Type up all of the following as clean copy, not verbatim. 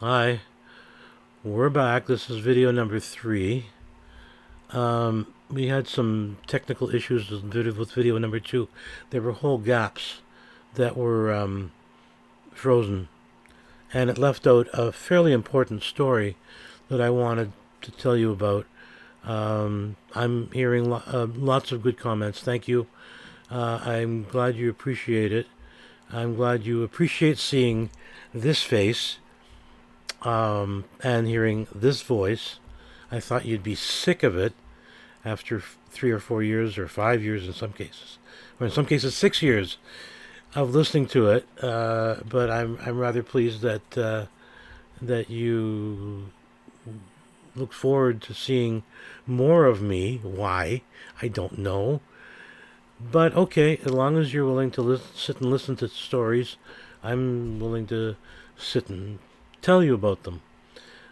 Hi, we're back. This is video number 3. We had some technical issues with video number 2. There were whole gaps that were frozen, and it left out a fairly important story that I wanted to tell you about. I'm hearing lots of good comments. Thank you. I'm glad you appreciate it. I'm glad you appreciate seeing this face and hearing this voice. I thought you'd be sick of it after 3 or 4 years, or 5 years in some cases, or in some cases 6 years of listening to it. But I'm rather pleased that you look forward to seeing more of me. Why? I don't know. But okay, as long as you're willing to sit and listen to stories, I'm willing to sit and tell you about them.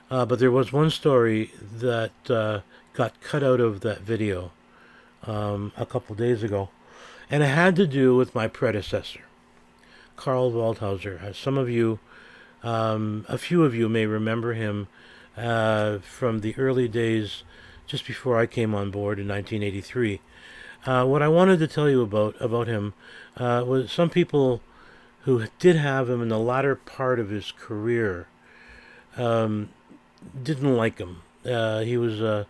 But there was one story that got cut out of that video a couple days ago, and it had to do with my predecessor, Karl Waldhauser. As some of you, a few of you may remember him from the early days just before I came on board in 1983. What I wanted to tell you about him was some people who did have him in the latter part of his career didn't like him. He was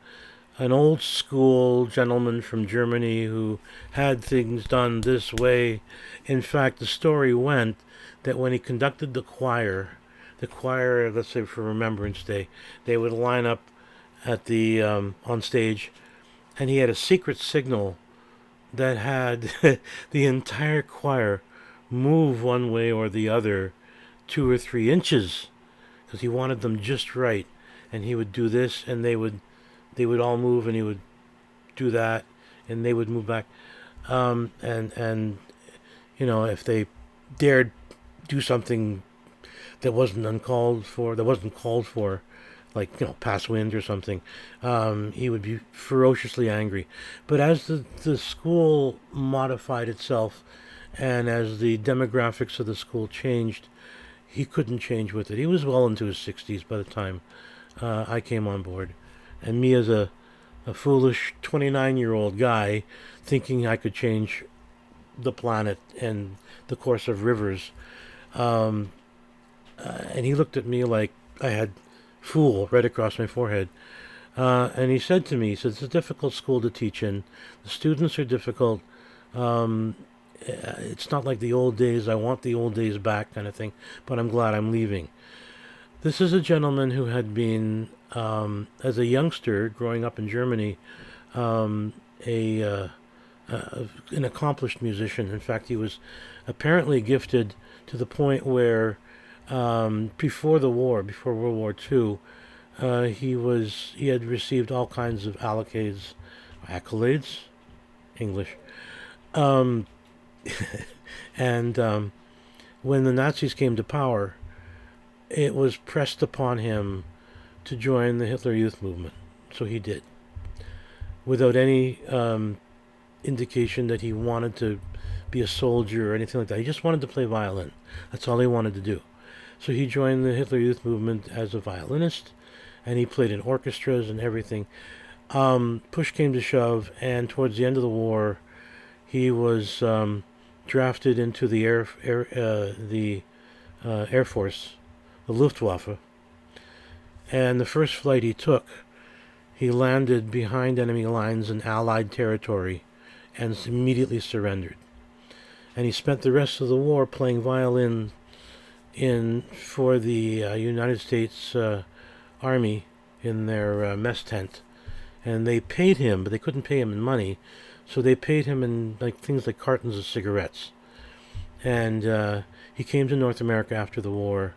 an old school gentleman from Germany who had things done this way. In fact, the story went that when he conducted the choir, let's say for Remembrance Day, they would line up at the on stage, and he had a secret signal that had the entire choir move one way or the other 2 or 3 inches because he wanted them just right. And he would do this, and they would all move, and he would do that, and they would move back. And if they dared do something that wasn't called for, like pass wind or something, he would be ferociously angry. But as the school modified itself, and as the demographics of the school changed, he couldn't change with it. He was well into his 60s by the time I came on board. And me, as a foolish 29-year-old guy, thinking I could change the planet and the course of rivers, and he looked at me like I had fool right across my forehead. And he said to me, it's a difficult school to teach in. The students are difficult. It's not like the old days. I want the old days back, kind of thing. But I'm glad I'm leaving. This is a gentleman who had been, as a youngster growing up in Germany, an accomplished musician. In fact, he was apparently gifted to the point where, before World War II, he had received all kinds of accolades, English, um, and when the Nazis came to power, it was pressed upon him to join the Hitler Youth Movement. So he did, without any indication that he wanted to be a soldier or anything like that. He just wanted to play violin. That's all he wanted to do. So he joined the Hitler Youth Movement as a violinist, and he played in orchestras and everything. Push came to shove, and towards the end of the war, he was drafted into the Air Force, the Luftwaffe. And the first flight he took, he landed behind enemy lines in Allied territory and immediately surrendered. And he spent the rest of the war playing violin for the United States Army in their mess tent. And they paid him, but they couldn't pay him in money, so they paid him in things like cartons of cigarettes. And he came to North America after the war,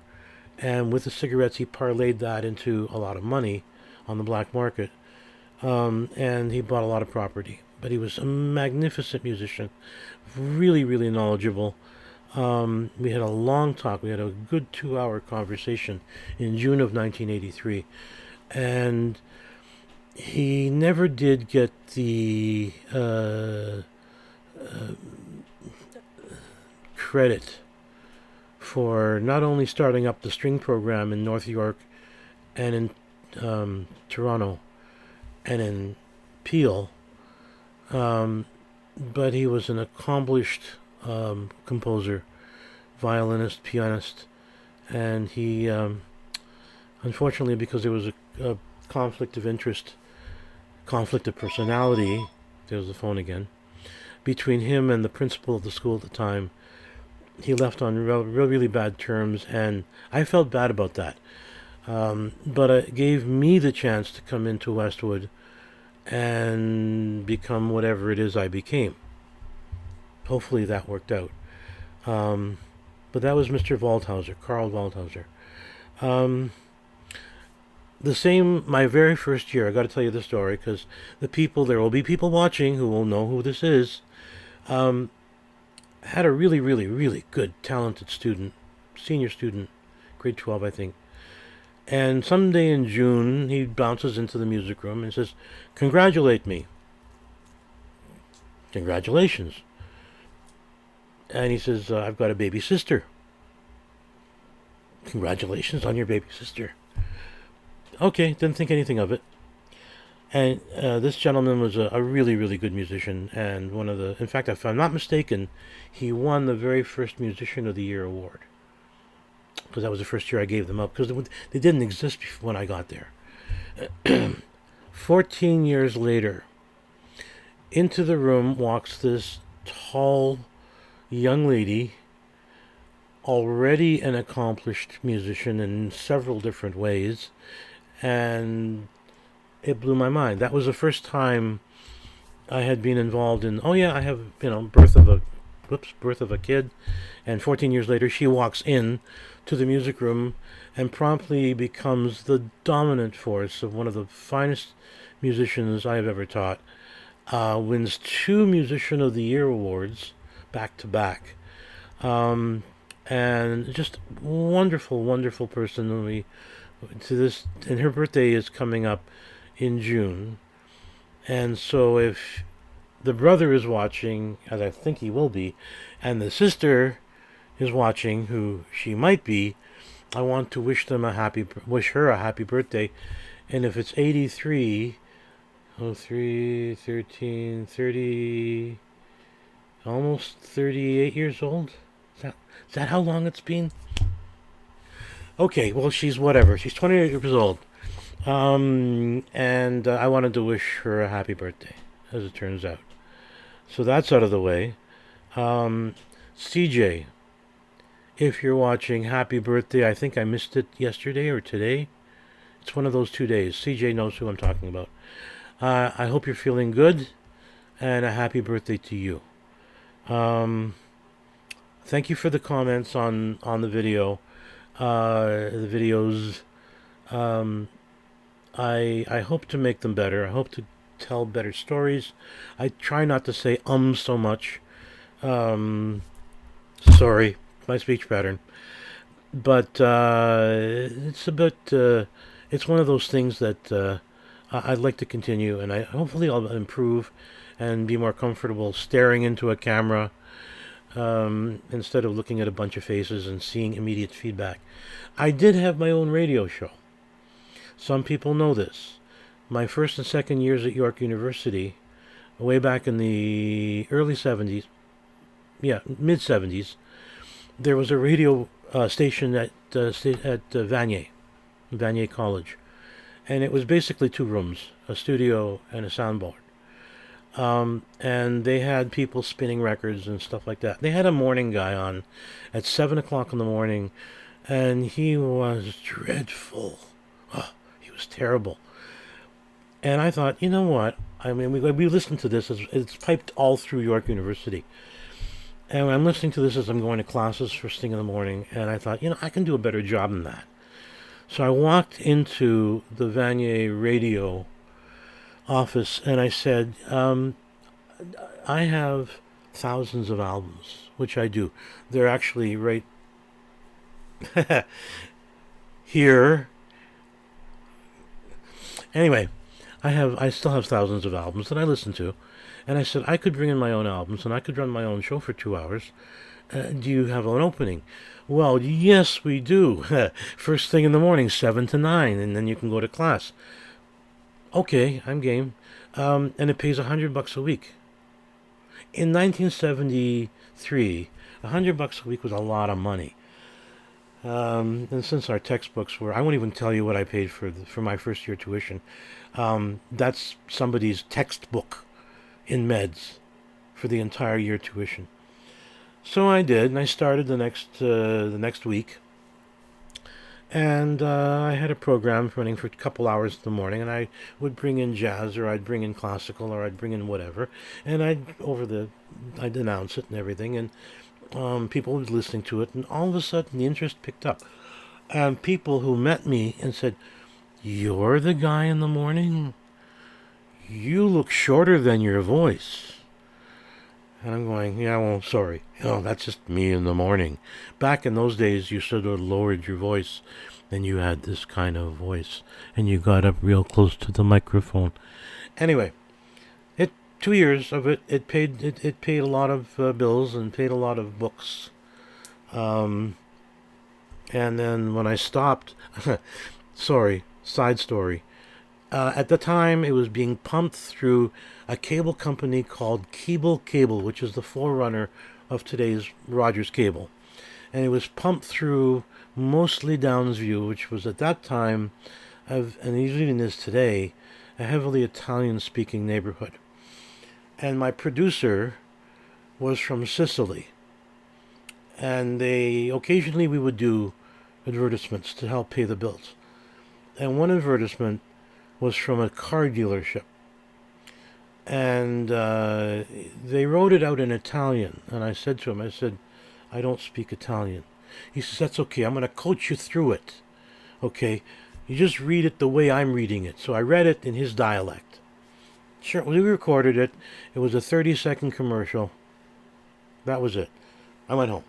and with the cigarettes he parlayed that into a lot of money on the black market, and he bought a lot of property. But he was a magnificent musician, really, really knowledgeable. We had a long talk. We had a good 2-hour conversation in June of 1983, and he never did get the credit for not only starting up the string program in North York and in Toronto and in Peel, but he was an accomplished composer, violinist, pianist, and he, unfortunately, because there was a conflict of interest, conflict of personality, there's the phone again, between him and the principal of the school at the time, he left on really bad terms, and I felt bad about that. But it gave me the chance to come into Westwood and become whatever it is I became. Hopefully that worked out. But that was Mr. Waldhauser, Karl Waldhauser. The same, my very first year, I got to tell you this story because there will be people watching who will know who this is. Had a really good, talented student, senior student, grade 12, I think. And someday in June, he bounces into the music room and says, "Congratulate me." "Congratulations." And he says, "I've got a baby sister." "Congratulations on your baby sister." Okay, didn't think anything of it. And this gentleman was a really good musician, and in fact, if I'm not mistaken, he won the very first Musician of the Year award. Because that was the first year I gave them up, because they didn't exist when I got there. 14 years later, into the room walks this tall young lady, already an accomplished musician in several different ways, and it blew my mind. That was the first time I had been involved in, I have, birth of a kid, and 14 years later she walks in to the music room and promptly becomes the dominant force of one of the finest musicians I have ever taught. Wins 2 Musician of the Year awards back to back. And just wonderful person. And her birthday is coming up in June. And so if the brother is watching, as I think he will be, and the sister is watching, who she might be, I want to wish her a happy birthday. And if it's 83, 3, 13, 30, almost 38 years old? Is that how long it's been? Okay, well, she's whatever. She's 28 years old. And I wanted to wish her a happy birthday, as it turns out. So that's out of the way. CJ, if you're watching, happy birthday. I think I missed it yesterday or today. It's one of those 2 days. CJ knows who I'm talking about. I hope you're feeling good, and a happy birthday to you. Thank you for the comments on the video. The videos. I hope to make them better. I hope to tell better stories. I try not to say so much. Sorry, my speech pattern. But it's it's one of those things that I'd like to continue, and hopefully I'll improve and be more comfortable staring into a camera instead of looking at a bunch of faces and seeing immediate feedback. I did have my own radio show. Some people know this. My first and second years at York University, way back in the early 70s, mid-70s, there was a radio station at Vanier College. And it was basically 2 rooms, a studio and a soundboard. And they had people spinning records and stuff like that. They had a morning guy on at 7 o'clock in the morning, and he was dreadful. Oh, he was terrible. And I thought, you know what? I mean, we listened to this. It's piped all through York University. And I'm listening to this as I'm going to classes first thing in the morning, and I thought, I can do a better job than that. So I walked into the Vanier radio office and I said, I have thousands of albums, which I do. They're actually right here. Anyway, I still have thousands of albums that I listen to. And I said, I could bring in my own albums and I could run my own show for 2 hours Do you have an opening? Well, yes, we do. First thing in the morning, 7 to 9, and then you can go to class. Okay, I'm game. And it pays $100 a week. In 1973, $100 a week was a lot of money. And since our textbooks were, I won't even tell you what I paid for my first year tuition. That's somebody's textbook in meds for the entire year tuition. So I did, and I started the next week, and I had a program running for a couple hours in the morning, and I would bring in jazz, or I'd bring in classical, or I'd bring in whatever, and I'd announce it and everything, and people were listening to it, and all of a sudden the interest picked up, and people who met me and said, "You're the guy in the morning? You look shorter than your voice." And I'm going, yeah, well, sorry. That's just me in the morning. Back in those days, you should have lowered your voice, and you had this kind of voice, and you got up real close to the microphone. Anyway, 2 years of it paid a lot of bills and paid a lot of books. Um, and then when I stopped, sorry, side story. At the time, it was being pumped through a cable company called Keble Cable, which is the forerunner of today's Rogers Cable. And it was pumped through mostly Downsview, which was at that time, and even is today, a heavily Italian-speaking neighborhood. And my producer was from Sicily. And occasionally we would do advertisements to help pay the bills. And one advertisement was from a car dealership. And they wrote it out in Italian. And I said to him, I don't speak Italian. He says, that's okay. I'm going to coach you through it. Okay? You just read it the way I'm reading it. So I read it in his dialect. Sure, we recorded it. It was a 30-second commercial. That was it. I went home.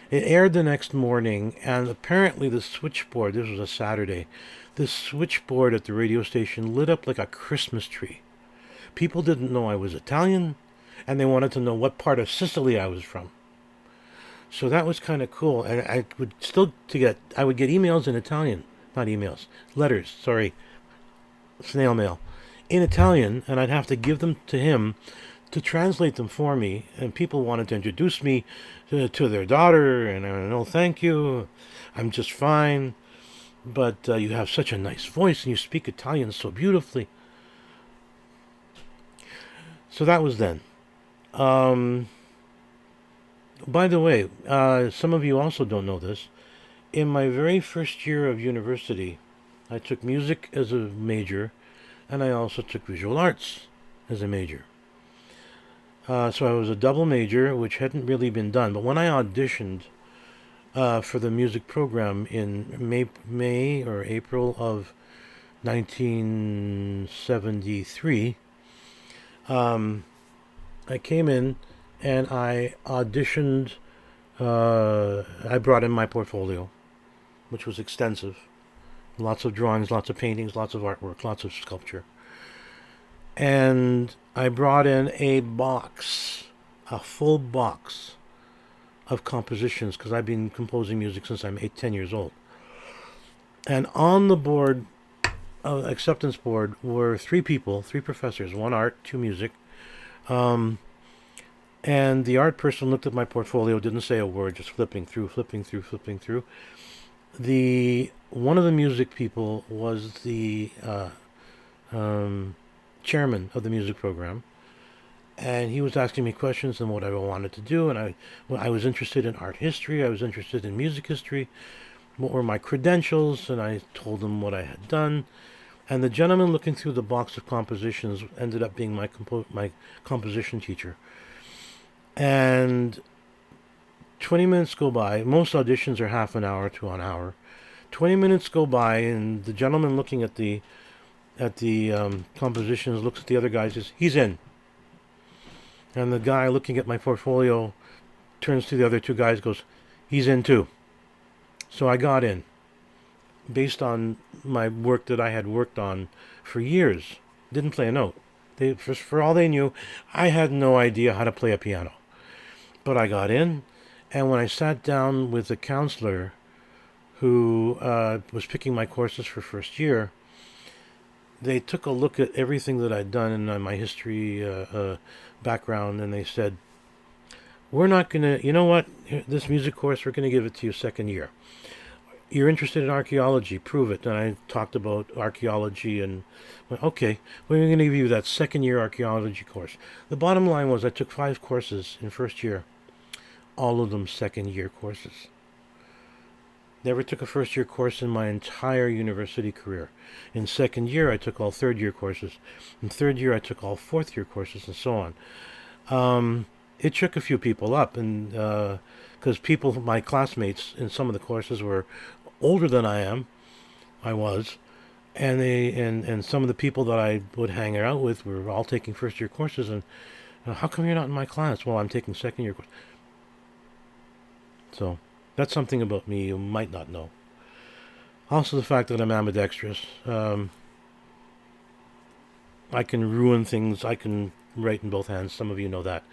It aired the next morning, and apparently the switchboard, this was a Saturday, the switchboard at the radio station lit up like a Christmas tree. People didn't know I was Italian, and they wanted to know what part of Sicily I was from. So that was kind of cool. And I would get emails in Italian, not emails, letters, sorry, snail mail, in Italian, and I'd have to give them to him to translate them for me. And people wanted to introduce me to their daughter, and I went, no, thank you, I'm just fine. But you have such a nice voice, and you speak Italian so beautifully. So that was then. By the way, some of you also don't know this. In my very first year of university, I took music as a major, and I also took visual arts as a major. So I was a double major, which hadn't really been done. But when I auditioned for the music program in May or April of 1973, I came in and I auditioned. I brought in my portfolio, which was extensive. Lots of drawings, lots of paintings, lots of artwork, lots of sculpture. And I brought in a full box of compositions, because I've been composing music since I'm 10 years old. And on the board, acceptance board, were three professors, one art, two music. And the art person looked at my portfolio, didn't say a word, just flipping through. One of the music people was the chairman of the music program, and he was asking me questions on what I wanted to do, and I was interested in art history, I was interested in music history, what were my credentials, and I told him what I had done. And the gentleman looking through the box of compositions ended up being my composition teacher. And 20 minutes go by. Most auditions are half an hour to an hour. 20 minutes go by, and the gentleman looking at the compositions looks at the other guy and says, he's in. And the guy looking at my portfolio turns to the other two guys, goes, he's in too. So I got in, based on my work that I had worked on for years. Didn't play a note. For all they knew, I had no idea how to play a piano. But I got in, And when I sat down with the counselor who was picking my courses for first year, they took a look at everything that I'd done in my history background, and they said, we're not going to, you know what, this music course, we're going to give it to you second year. You're interested in archaeology, prove it. And I talked about archaeology and went, okay, we're going to give you that second year archaeology course. The bottom line was I took 5 courses in first year, all of them second year courses. Never took a first year course in my entire university career. In second year, I took all third year courses. In third year, I took all fourth year courses, and so on. It shook a few people up, and because people, my classmates in some of the courses were older than I was, and and some of the people that I would hang out with were all taking first year courses, and how come you're not in my class? Well, I'm taking second year course. So that's something about me you might not know. Also, the fact that I'm ambidextrous. I can ruin things. I can write in both hands. Some of you know that.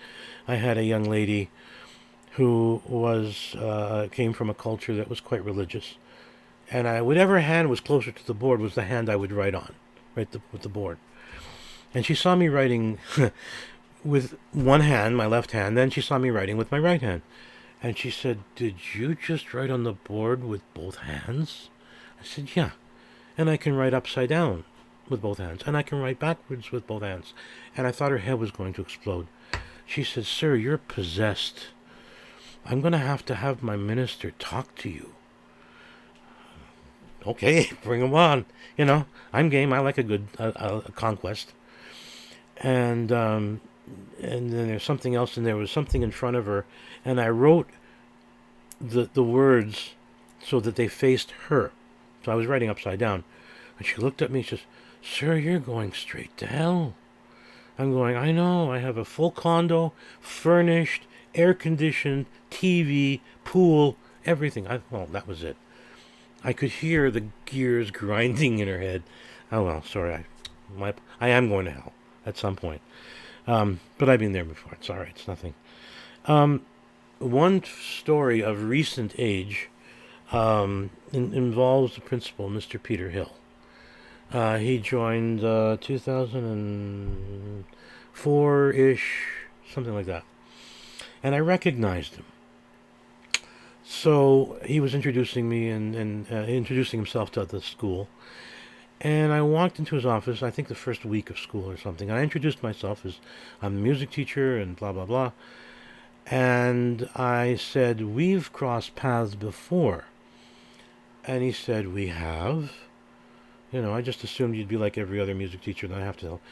I had a young lady who was came from a culture that was quite religious, and whatever hand was closer to the board was the hand I would write on, with the board. And she saw me writing with one hand, my left hand. Then she saw me writing with my right hand, and she said, "Did you just write on the board with both hands?" I said, "Yeah, and I can write upside down with both hands, and I can write backwards with both hands." And I thought her head was going to explode. She said, "Sir, you're possessed. I'm going to have my minister talk to you." Okay, bring him on. I'm game. I like a good conquest. And then there's something else, and there was something in front of her, and I wrote the words so that they faced her. So I was writing upside down. And she looked at me and says, "Sir, you're going straight to hell." I'm going, "I know. I have a full condo, furnished, air-conditioned, TV, pool, everything." Well, that was it. I could hear the gears grinding in her head. Oh, well, sorry. I am going to hell at some point. But I've been there before. It's all right. It's nothing. One story of recent age involves the principal, Mr. Peter Hill. He joined 2004-ish, something like that. And I recognized him. So he was introducing me and introducing himself to the school. And I walked into his office, I think the first week of school or something. I introduced myself as I'm a music teacher and blah, blah, blah. And I said, "We've crossed paths before." And he said, "We have?" I just assumed you'd be like every other music teacher that I have to tell.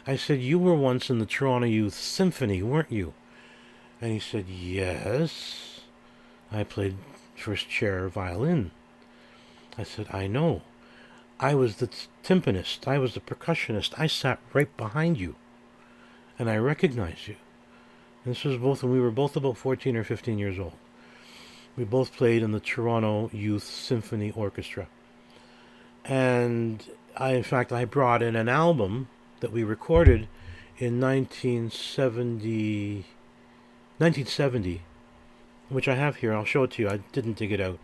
I said, "You were once in the Toronto Youth Symphony, weren't you?" And he said, "Yes. I played first chair violin." I said, "I know. I was the timpanist. I was the percussionist. I sat right behind you. And I recognized you." And this was both when we were both about 14 or 15 years old. We both played in the Toronto Youth Symphony Orchestra. And in fact, I brought in an album that we recorded in 1970, which I have here. I'll show it to you. I didn't dig it out.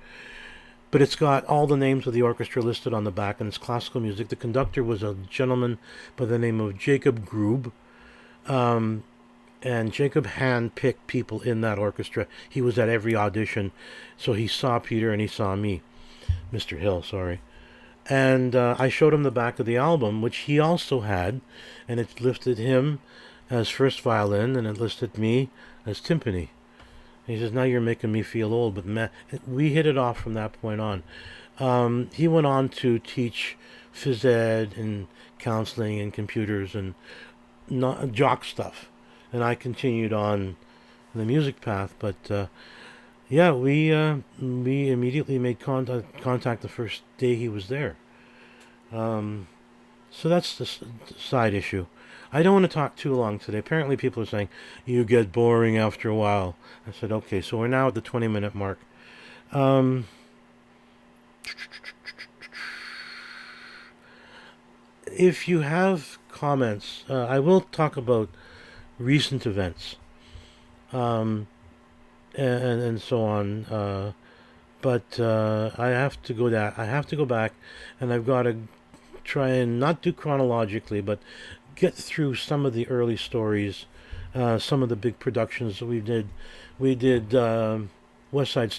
But it's got all the names of the orchestra listed on the back, and it's classical music. The conductor was a gentleman by the name of Jacob Grube. And Jacob hand-picked people in that orchestra. He was at every audition. So he saw Peter and he saw me. Mr. Hill, sorry. And I showed him the back of the album, which he also had. And it listed him as first violin, and it listed me as timpani. He says, "Now you're making me feel old." But man, we hit it off from that point on. He went on to teach phys ed and counseling and computers and jock stuff. And I continued on the music path. But yeah, we immediately made contact the first day he was there. So that's the side issue. I don't want to talk too long today. Apparently people are saying, "You get boring after a while." I said, okay, so we're now at the 20-minute mark. If you have comments, I will talk about recent events. and so on. But I have to go that I have to go back, and I've got to try and not do chronologically, but get through some of the early stories, some of the big productions that we did. We did not West Side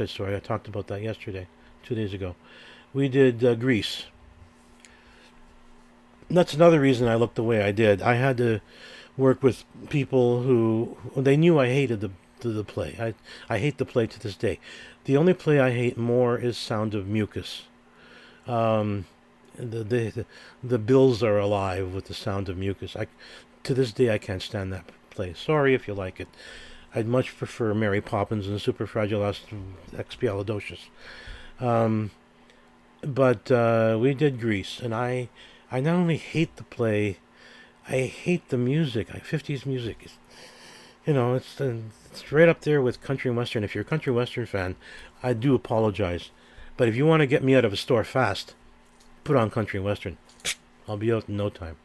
Story. I talked about that yesterday, 2 days ago. We did Grease. That's another reason I looked the way I did. I had to work with people who they knew I hated the play. I hate the play to this day. The only play I hate more is Sound of Mucus. Um, the bills are alive with the Sound of Mucus. To this day I can't stand that play. Sorry if you like it. I'd much prefer Mary Poppins and Superfragilexpialidocious. Um, but we did Grease, and I not only hate the play, I hate the music. 50s music. It's right up there with country and western. If you're a country western fan, I do apologize. But if you want to get me out of a store fast, put on country and western. I'll be out in no time.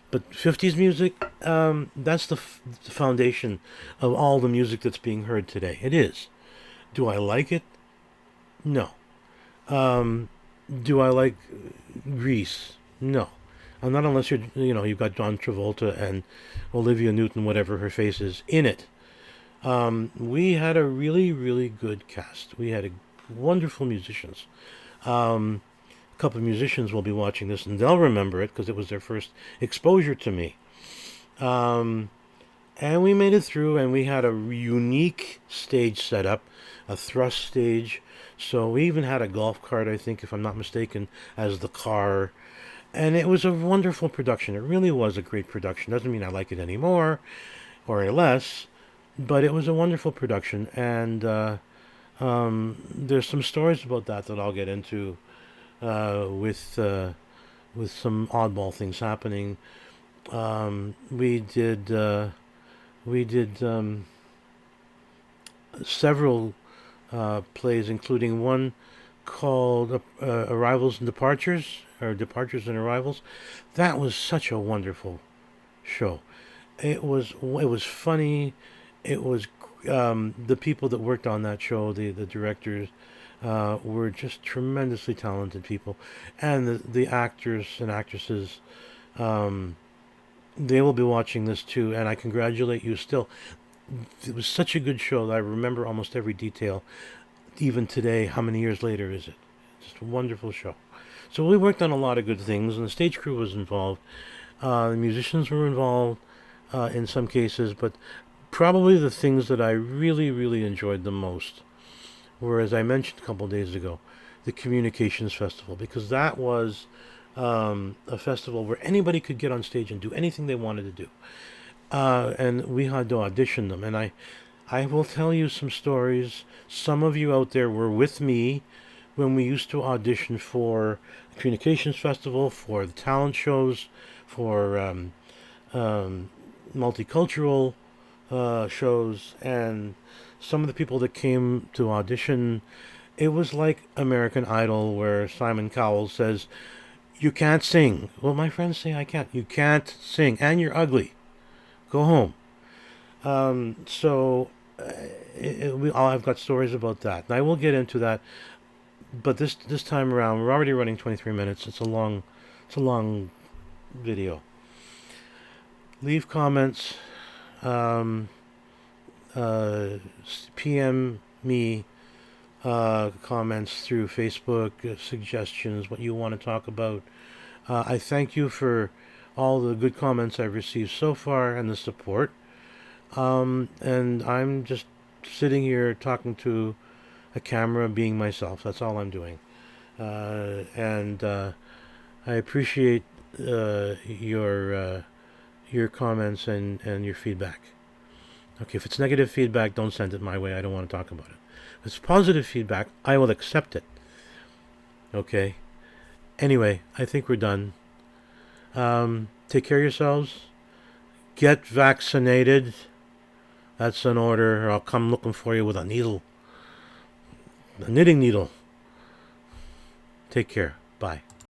But 50s music, that's the foundation of all the music that's being heard today. It is. Do I like it? No. Um, do I like Grease? No. Not unless you've got John Travolta and Olivia Newton, whatever her face is, in it. We had a really, really good cast. We had wonderful musicians. A couple of musicians will be watching this and they'll remember it because it was their first exposure to me. Um, and we made it through, and we had a unique stage setup, a thrust stage. So we even had a golf cart, I think, if I'm not mistaken, as the car. And it was a wonderful production. It really was a great production. Doesn't mean I like it anymore or any less, but it was a wonderful production. And there's some stories about that I'll get into with some oddball things happening. We did several plays, including one called Arrivals and Departures, or Departures and Arrivals. That was such a wonderful show. It was funny. It was the people that worked on that show, the directors, were just tremendously talented people, and the actors and actresses. Um, they will be watching this too, and I congratulate you. Still, it was such a good show that I remember almost every detail. Even today, how many years later is it? Just a wonderful show. So we worked on a lot of good things, and the stage crew was involved. The musicians were involved in some cases, but probably the things that I really, really enjoyed the most were, as I mentioned a couple of days ago, the Communications Festival, because that was a festival where anybody could get on stage and do anything they wanted to do. And we had to audition them. And I will tell you some stories. Some of you out there were with me when we used to audition for the Communications Festival, for the talent shows, for multicultural shows, and some of the people that came to audition, it was like American Idol, where Simon Cowell says, "You can't sing." Well, my friends say I can't. You can't sing, and you're ugly. Go home. So I've got stories about that, and I will get into that. But this time around, we're already running 23 minutes. It's a long video. Leave comments. Um, PM me comments through Facebook, suggestions, what you want to talk about. I thank you for all the good comments I've received so far and the support. And I'm just sitting here talking to a camera, being myself. That's all I'm doing. And I appreciate your comments and your feedback. Okay, if it's negative feedback, don't send it my way. I don't want to talk about it. If it's positive feedback, I will accept it. Okay? Anyway, I think we're done. Take care of yourselves. Get vaccinated. That's an order, or I'll come looking for you with a needle. A knitting needle. Take care. Bye.